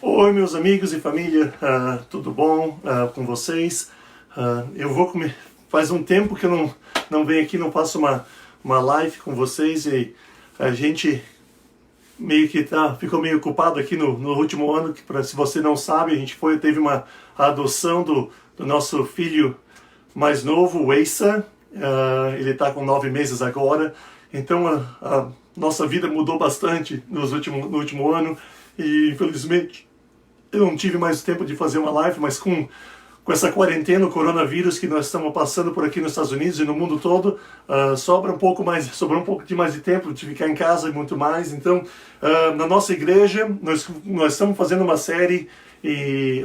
Oi, meus amigos e família, tudo bom com vocês? Eu vou comer. Faz um tempo que eu não venho aqui, não faço uma live com vocês e a gente meio que ficou meio ocupado aqui no último ano, que se você não sabe, a gente teve uma adoção do nosso filho mais novo, o Eisa. Ele está com 9 meses agora, então a nossa vida mudou bastante no último ano e infelizmente eu não tive mais tempo de fazer uma live, mas com essa quarentena, o coronavírus que nós estamos passando por aqui nos Estados Unidos e no mundo todo, sobrou um pouco de mais de tempo de ficar em casa e muito mais. Então, na nossa igreja, nós estamos fazendo uma série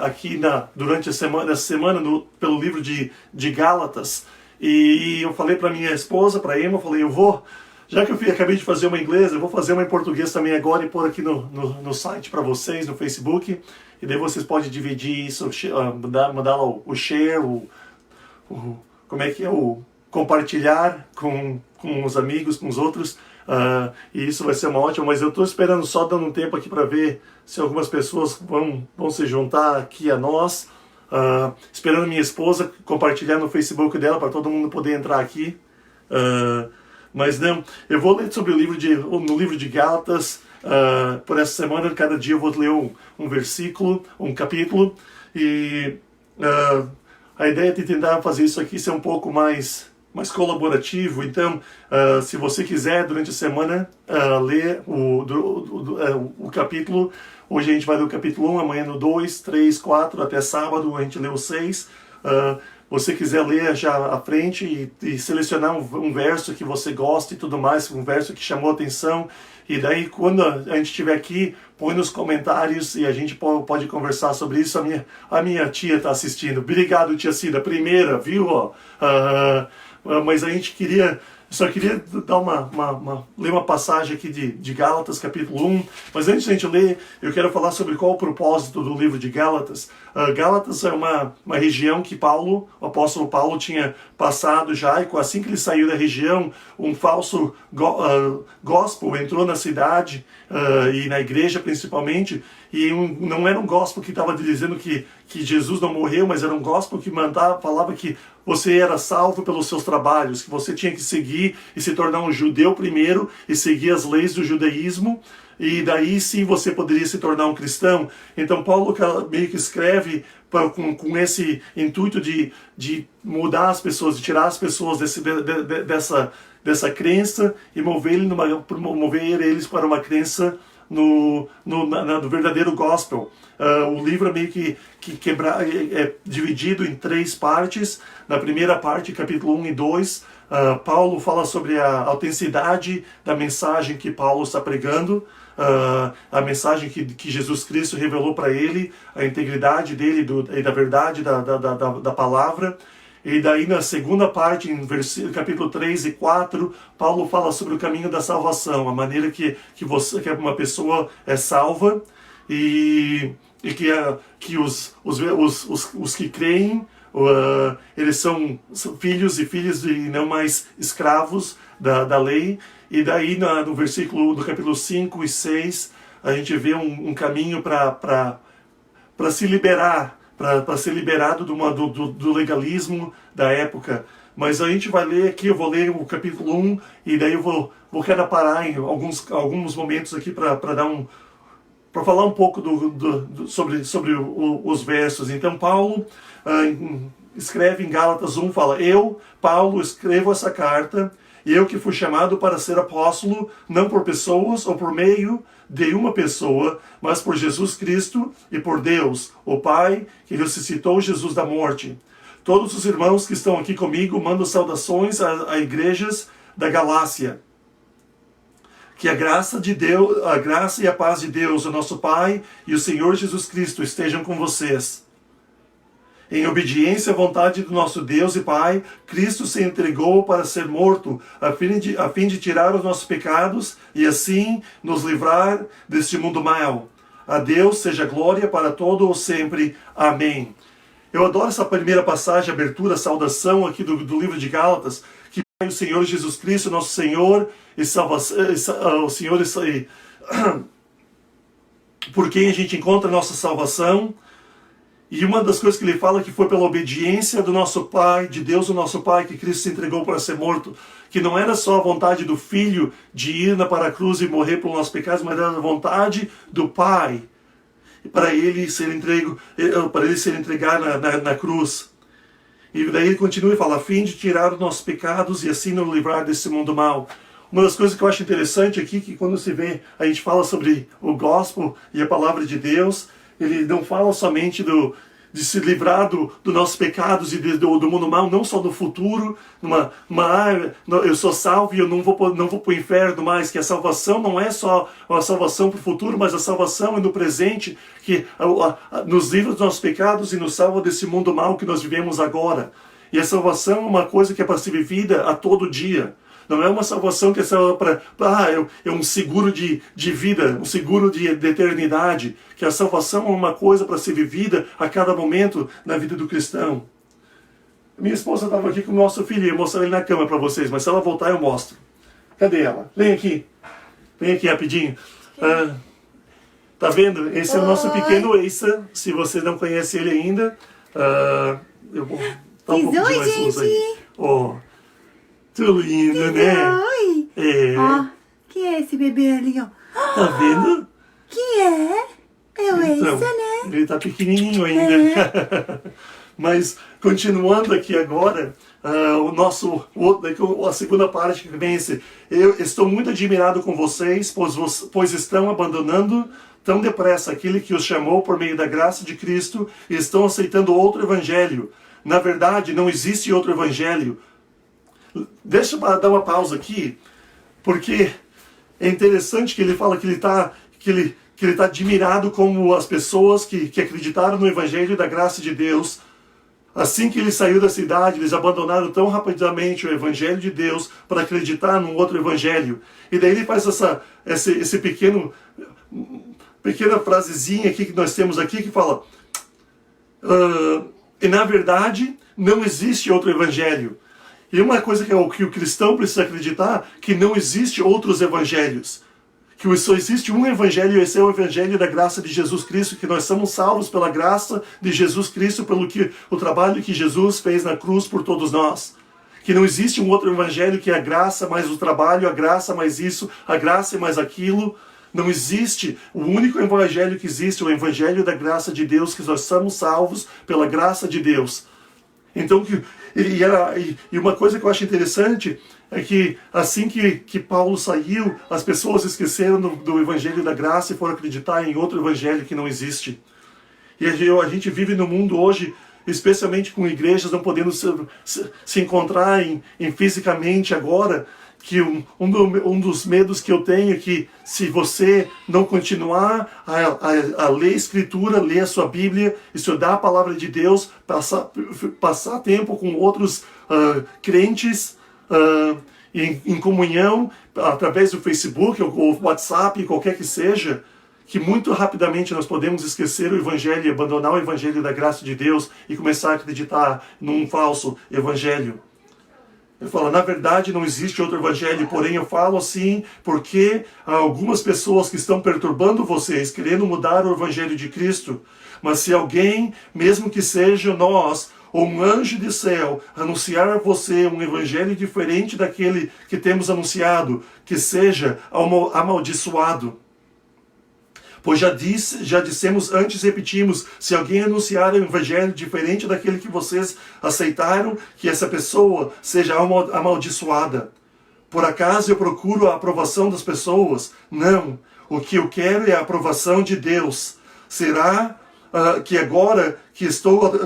aqui durante essa semana pelo livro de Gálatas. E eu falei para minha esposa, para Emma, eu falei, já que eu acabei de fazer uma em inglês, eu vou fazer uma em português também agora e pôr aqui no site para vocês, no Facebook. E daí vocês podem dividir isso, mandar lá o share, como é que é, o compartilhar com os amigos, com os outros. E isso vai ser uma ótima, mas eu estou esperando só dando um tempo aqui para ver se algumas pessoas vão se juntar aqui a nós. Esperando minha esposa compartilhar no Facebook dela para todo mundo poder entrar aqui. Mas não, eu vou ler sobre no livro de Gálatas. Por essa semana, cada dia eu vou ler um versículo, um capítulo, e a ideia é de tentar fazer isso aqui ser um pouco mais colaborativo. Então, se você quiser, durante a semana, ler o capítulo, hoje a gente vai ler o capítulo 1, amanhã no 2, 3, 4, até sábado a gente lê o 6. Você quiser ler já à frente e selecionar um verso que você gosta e tudo mais, um verso que chamou a atenção, e daí quando a gente estiver aqui, põe nos comentários e a gente pode conversar sobre isso. A minha tia está assistindo. Obrigado, tia Cida, primeira, viu? Mas a gente só queria dar ler uma passagem aqui de Gálatas, capítulo 1. Mas antes de a gente ler, eu quero falar sobre qual o propósito do livro de Gálatas. Gálatas é uma região que o apóstolo Paulo tinha passado já, e assim que ele saiu da região, um falso gospel entrou na cidade, e na igreja principalmente, e não era um gospel que estava dizendo que Jesus não morreu, mas era um gospel que falava que você era salvo pelos seus trabalhos, que você tinha que seguir e se tornar um judeu primeiro e seguir as leis do judaísmo, e daí sim você poderia se tornar um cristão. Então Paulo meio que escreve com esse intuito de mudar as pessoas, de tirar as pessoas dessa crença e mover eles para uma crença no verdadeiro gospel. O livro é meio que é dividido em 3 partes. Na primeira parte, capítulo 1 e 2, Paulo fala sobre a autenticidade da mensagem que Paulo está pregando, a mensagem que Jesus Cristo revelou para ele, a integridade dele e da verdade da palavra. E daí na segunda parte, em capítulo 3 e 4, Paulo fala sobre o caminho da salvação, a maneira que uma pessoa é salva, e que os que creem, eles são filhos e filhas e não mais escravos da lei. E daí no versículo do capítulo 5 e 6, a gente vê um caminho para se liberar, para ser liberado do legalismo da época. Mas a gente vai ler aqui, eu vou ler o capítulo 1, e daí eu vou querer parar em alguns momentos aqui para falar um pouco sobre os versos. Então Paulo escreve em Gálatas 1, fala: Eu, Paulo, escrevo essa carta, e eu que fui chamado para ser apóstolo, não por pessoas ou por meio de uma pessoa, mas por Jesus Cristo e por Deus, o Pai, que ressuscitou Jesus da morte. Todos os irmãos que estão aqui comigo mandam saudações a igrejas da Galácia. Que a graça e a paz de Deus, o nosso Pai, e o Senhor Jesus Cristo estejam com vocês. Em obediência à vontade do nosso Deus e Pai, Cristo se entregou para ser morto, a fim de tirar os nossos pecados e assim nos livrar deste mundo mau. A Deus seja glória para todo o sempre. Amém. Eu adoro essa primeira passagem, abertura, saudação aqui do livro de Gálatas, que o Senhor Jesus Cristo, nosso Senhor e Salvador, o Senhor por quem a gente encontra a nossa salvação. E uma das coisas que ele fala que foi pela obediência do nosso Pai, de Deus o nosso Pai, que Cristo se entregou para ser morto. Que não era só a vontade do Filho de ir para a cruz e morrer pelos nossos pecados, mas era a vontade do Pai para ele ser entregado na cruz. E daí ele continua e fala, a fim de tirar os nossos pecados e assim nos livrar desse mundo mal. Uma das coisas que eu acho interessante aqui, que quando a gente fala sobre o gospel e a palavra de Deus, ele não fala somente de se livrar dos nossos pecados e do mundo mal, não só do futuro, eu sou salvo e eu não vou para o inferno mais, que a salvação não é só a salvação para o futuro, mas a salvação é no presente, que nos livra dos nossos pecados e nos salva desse mundo mal que nós vivemos agora. E a salvação é uma coisa que é para ser vivida a todo dia. Não é uma salvação que é só é um seguro de vida, um seguro de eternidade. Que a salvação é uma coisa para ser vivida a cada momento na vida do cristão. Minha esposa estava aqui com o nosso filho, eu ia mostrar ele na cama para vocês, mas se ela voltar eu mostro. Cadê ela? Vem aqui rapidinho. Tá vendo? Esse é o nosso pequeno Asa, se você não conhece ele ainda. Eu vou dar um pouco de mais luz aí. Muito lindo, né? Oi! Ó, que é esse bebê ali, ó? Tá vendo? Que é? É o Então, Asa, né? Ele tá pequenininho ainda. Mas, continuando aqui agora, a segunda parte que vem eu estou muito admirado com vocês, pois estão abandonando tão depressa aquele que os chamou por meio da graça de Cristo e estão aceitando outro evangelho. Na verdade, não existe outro evangelho. Deixa eu dar uma pausa aqui, porque é interessante que ele fala que ele está admirado como as pessoas que acreditaram no Evangelho da graça de Deus, assim que ele saiu da cidade, eles abandonaram tão rapidamente o Evangelho de Deus para acreditar num outro Evangelho. E daí ele faz esse pequena frasezinha aqui que nós temos aqui, que fala, e na verdade não existe outro Evangelho. E uma coisa que o cristão precisa acreditar, que não existe outros evangelhos. Que só existe um evangelho, e esse é o evangelho da graça de Jesus Cristo, que nós somos salvos pela graça de Jesus Cristo, o trabalho que Jesus fez na cruz por todos nós. Que não existe um outro evangelho que é a graça mais o trabalho, a graça mais isso, a graça mais aquilo. Não existe. O único evangelho que existe é o evangelho da graça de Deus, que nós somos salvos pela graça de Deus. Então, e uma coisa que eu acho interessante é que assim que Paulo saiu, as pessoas esqueceram do Evangelho da Graça e foram acreditar em outro Evangelho que não existe. E a gente vive no mundo hoje, especialmente com igrejas não podendo se encontrar fisicamente agora, que um dos medos que eu tenho é que se você não continuar a ler a Escritura, ler a sua Bíblia, estudar a Palavra de Deus, passar tempo com outros crentes em comunhão, através do Facebook ou WhatsApp, qualquer que seja, que muito rapidamente nós podemos esquecer o Evangelho e abandonar o Evangelho da graça de Deus e começar a acreditar num falso Evangelho. Ele fala, na verdade não existe outro evangelho, porém eu falo assim porque há algumas pessoas que estão perturbando vocês, querendo mudar o evangelho de Cristo. Mas se alguém, mesmo que seja nós, ou um anjo de céu, anunciar a você um evangelho diferente daquele que temos anunciado, que seja amaldiçoado. Pois já dissemos antes, repetimos, se alguém anunciar um evangelho diferente daquele que vocês aceitaram, que essa pessoa seja amaldiçoada. Por acaso eu procuro a aprovação das pessoas? Não. O que eu quero é a aprovação de Deus. Será que agora estou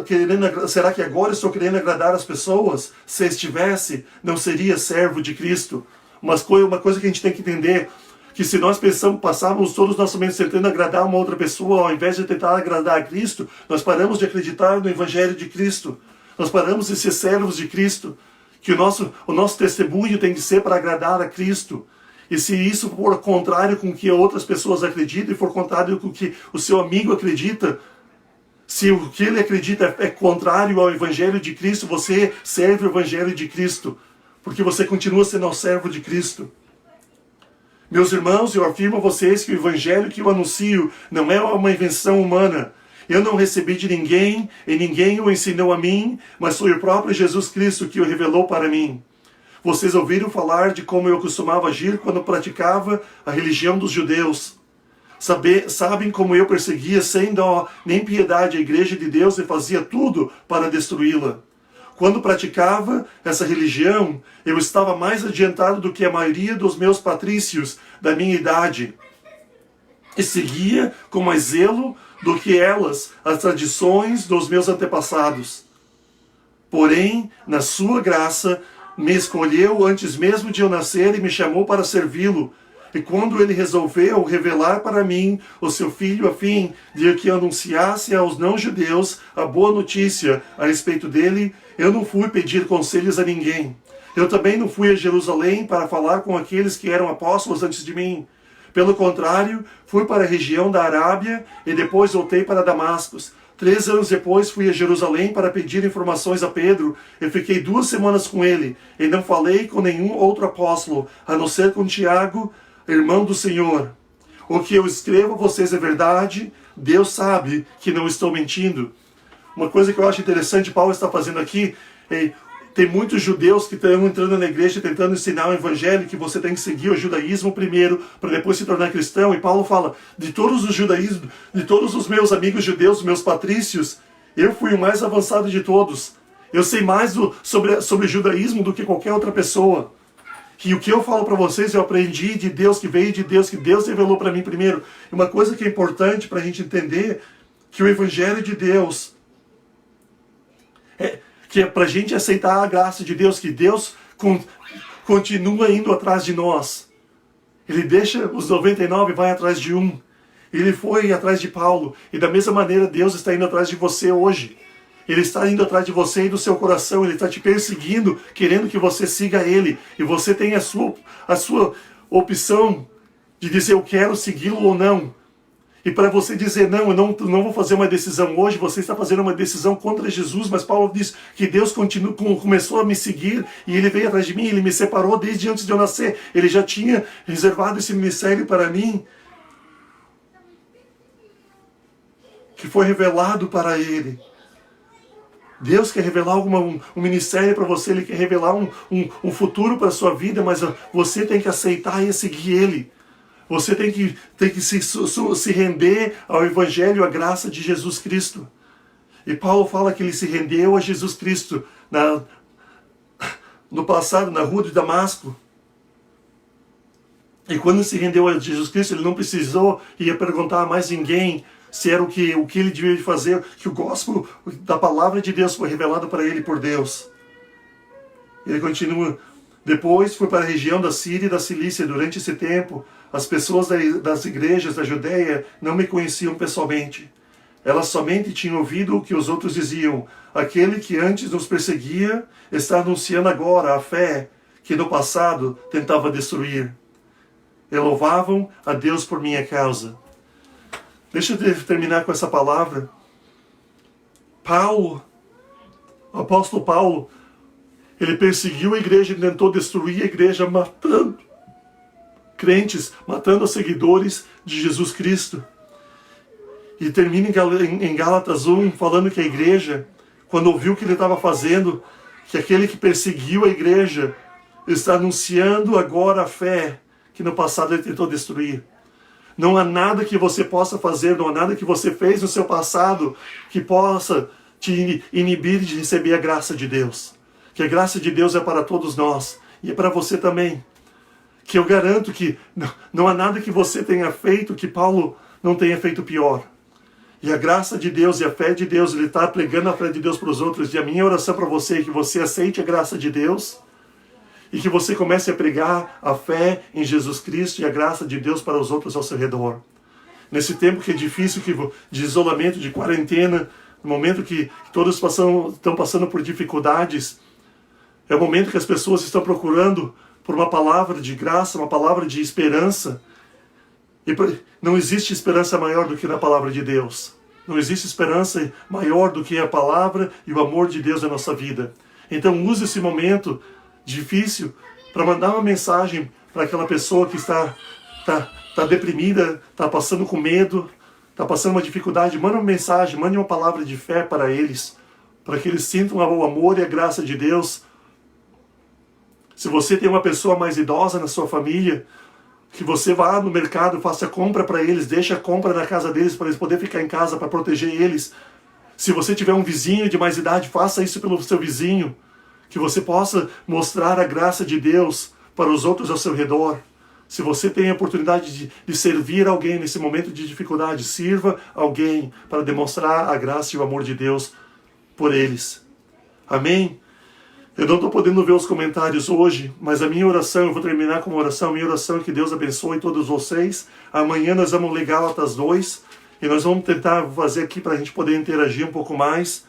querendo agradar as pessoas? Se estivesse, não seria servo de Cristo. Uma coisa que a gente tem que entender, que se nós passarmos todos os nossos momentos tentando agradar uma outra pessoa, ao invés de tentar agradar a Cristo, nós paramos de acreditar no Evangelho de Cristo. Nós paramos de ser servos de Cristo. Que o nosso testemunho tem que ser para agradar a Cristo. E se isso for contrário com o que outras pessoas acreditam, e for contrário com o que o seu amigo acredita, se o que ele acredita é contrário ao Evangelho de Cristo, você serve o Evangelho de Cristo. Porque você continua sendo o servo de Cristo. Meus irmãos, eu afirmo a vocês que o evangelho que eu anuncio não é uma invenção humana. Eu não recebi de ninguém, e ninguém o ensinou a mim, mas foi o próprio Jesus Cristo que o revelou para mim. Vocês ouviram falar de como eu costumava agir quando praticava a religião dos judeus. Sabem como eu perseguia sem dó nem piedade a igreja de Deus e fazia tudo para destruí-la. Quando praticava essa religião, eu estava mais adiantado do que a maioria dos meus patrícios da minha idade. E seguia com mais zelo do que elas as tradições dos meus antepassados. Porém, na sua graça, me escolheu antes mesmo de eu nascer e me chamou para servi-lo. E quando ele resolveu revelar para mim o seu filho a fim de que eu anunciasse aos não-judeus a boa notícia a respeito dele, eu não fui pedir conselhos a ninguém. Eu também não fui a Jerusalém para falar com aqueles que eram apóstolos antes de mim. Pelo contrário, fui para a região da Arábia e depois voltei para Damasco. 3 anos depois fui a Jerusalém para pedir informações a Pedro e fiquei 2 semanas com ele e não falei com nenhum outro apóstolo, a não ser com Tiago, irmão do Senhor. O que eu escrevo a vocês é verdade, Deus sabe que não estou mentindo. Uma coisa que eu acho interessante Paulo está fazendo aqui, tem muitos judeus que estão entrando na igreja tentando ensinar o evangelho que você tem que seguir o judaísmo primeiro para depois se tornar cristão. E Paulo fala, de todos os judaísmos, de todos os meus amigos judeus, meus patrícios, eu fui o mais avançado de todos. Eu sei mais sobre judaísmo do que qualquer outra pessoa. E o que eu falo para vocês eu aprendi de Deus, que veio de Deus, que Deus revelou para mim primeiro. E uma coisa que é importante para a gente entender, que o evangelho de Deus que é para a gente aceitar a graça de Deus, que Deus continua indo atrás de nós. Ele deixa os 99 e vai atrás de um. Ele foi atrás de Paulo. E da mesma maneira Deus está indo atrás de você hoje. Ele está indo atrás de você e do seu coração. Ele está te perseguindo, querendo que você siga Ele. E você tem a sua opção de dizer eu quero segui-lo ou não. E para você dizer, não, eu não vou fazer uma decisão hoje, você está fazendo uma decisão contra Jesus, mas Paulo diz que Deus começou a me seguir e Ele veio atrás de mim, Ele me separou desde antes de eu nascer. Ele já tinha reservado esse ministério para mim, que foi revelado para Ele. Deus quer revelar um ministério para você, Ele quer revelar um futuro para a sua vida, mas você tem que aceitar e seguir Ele. Você tem que se render ao Evangelho, à graça de Jesus Cristo. E Paulo fala que ele se rendeu a Jesus Cristo no passado, na rua de Damasco. E quando se rendeu a Jesus Cristo, ele não precisou ir perguntar a mais ninguém se era o que ele devia fazer, que o gospel da palavra de Deus foi revelado para ele por Deus. Ele continua. Depois foi para a região da Síria e da Cilícia. Durante esse tempo, as pessoas das igrejas da Judéia não me conheciam pessoalmente. Elas somente tinham ouvido o que os outros diziam. Aquele que antes nos perseguia está anunciando agora a fé que no passado tentava destruir. E louvavam a Deus por minha causa. Deixa eu terminar com essa palavra. Paulo, o apóstolo Paulo, ele perseguiu a igreja e tentou destruir a igreja, matando crentes, matando os seguidores de Jesus Cristo. E termina em Gálatas 1, falando que a igreja, quando ouviu o que ele estava fazendo, que aquele que perseguiu a igreja está anunciando agora a fé que no passado ele tentou destruir. Não há nada que você possa fazer, não há nada que você fez no seu passado que possa te inibir de receber a graça de Deus. Que a graça de Deus é para todos nós e é para você também. Que eu garanto que não há nada que você tenha feito que Paulo não tenha feito pior. E a graça de Deus e a fé de Deus, ele está pregando a fé de Deus para os outros. E a minha oração para você é que você aceite a graça de Deus e que você comece a pregar a fé em Jesus Cristo e a graça de Deus para os outros ao seu redor. Nesse tempo que é difícil, de isolamento, de quarentena, no momento que todos estão passando por dificuldades, é o momento que as pessoas estão procurando por uma palavra de graça, uma palavra de esperança. E não existe esperança maior do que na palavra de Deus. Não existe esperança maior do que a palavra e o amor de Deus na nossa vida. Então use esse momento difícil para mandar uma mensagem para aquela pessoa que está tá deprimida, tá passando com medo, tá passando uma dificuldade, manda uma mensagem, mande uma palavra de fé para eles, para que eles sintam o amor e a graça de Deus. Se você tem uma pessoa mais idosa na sua família, que você vá no mercado, faça compra para eles, deixa a compra na casa deles para eles poderem ficar em casa para proteger eles. Se você tiver um vizinho de mais idade, faça isso pelo seu vizinho, que você possa mostrar a graça de Deus para os outros ao seu redor. Se você tem a oportunidade de servir alguém nesse momento de dificuldade, sirva alguém para demonstrar a graça e o amor de Deus por eles. Amém? Eu não estou podendo ver os comentários hoje, mas a minha oração, eu vou terminar com uma oração, a minha oração é que Deus abençoe todos vocês. Amanhã nós vamos ler Gálatas 2, e nós vamos tentar fazer aqui para a gente poder interagir um pouco mais.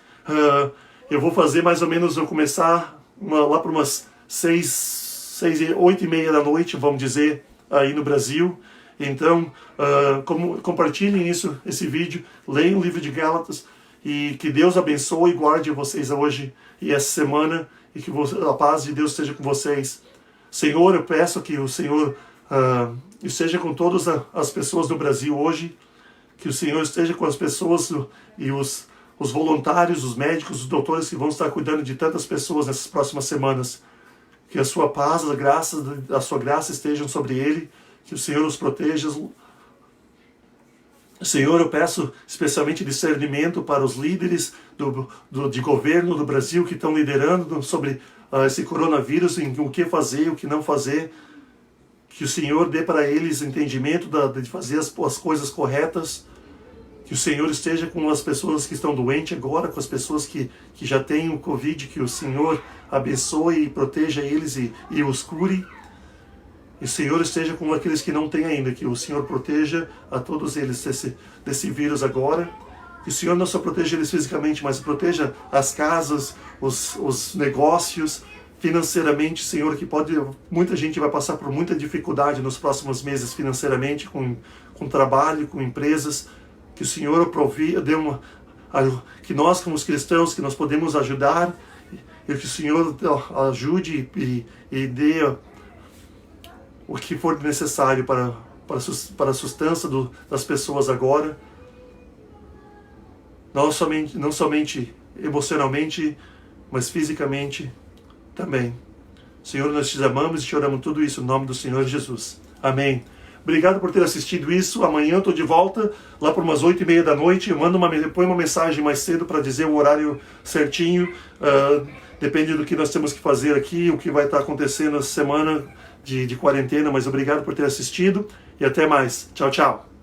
Eu vou fazer mais ou menos, eu começar lá para umas 8h30 da noite, vamos dizer, aí no Brasil. Então, compartilhem esse vídeo, leiam o livro de Gálatas, e que Deus abençoe e guarde vocês hoje e essa semana, e que a paz de Deus esteja com vocês. Senhor, eu peço que o Senhor esteja com todas as pessoas do Brasil hoje, que o Senhor esteja com as pessoas e os voluntários, os médicos, os doutores que vão estar cuidando de tantas pessoas nessas próximas semanas. Que a sua paz, a sua graça estejam sobre ele, que o Senhor os proteja. Senhor, eu peço especialmente discernimento para os líderes de governo do Brasil que estão liderando sobre esse coronavírus, em o que fazer, o que não fazer. Que o Senhor dê para eles entendimento de fazer as coisas corretas. Que o Senhor esteja com as pessoas que estão doentes agora, com as pessoas que já têm o Covid, que o Senhor abençoe e proteja eles e os cure. E o Senhor esteja com aqueles que não têm ainda, que o Senhor proteja a todos eles desse vírus agora. Que o Senhor não só proteja eles fisicamente, mas proteja as casas, os negócios, financeiramente, Senhor, que muita gente vai passar por muita dificuldade nos próximos meses financeiramente, com trabalho, com empresas. Que o Senhor que nós como os cristãos, que nós podemos ajudar, e que o Senhor ajude e dê o que for necessário para a sustância das pessoas agora, não somente emocionalmente, mas fisicamente também. Senhor, nós te amamos e te oramos tudo isso no nome do Senhor Jesus. Amém. Obrigado por ter assistido isso. Amanhã eu estou de volta, lá por umas 8h30 da noite. Eu põe uma mensagem mais cedo para dizer o horário certinho. Depende do que nós temos que fazer aqui, o que vai estar acontecendo essa semana de quarentena. Mas obrigado por ter assistido e até mais. Tchau, tchau.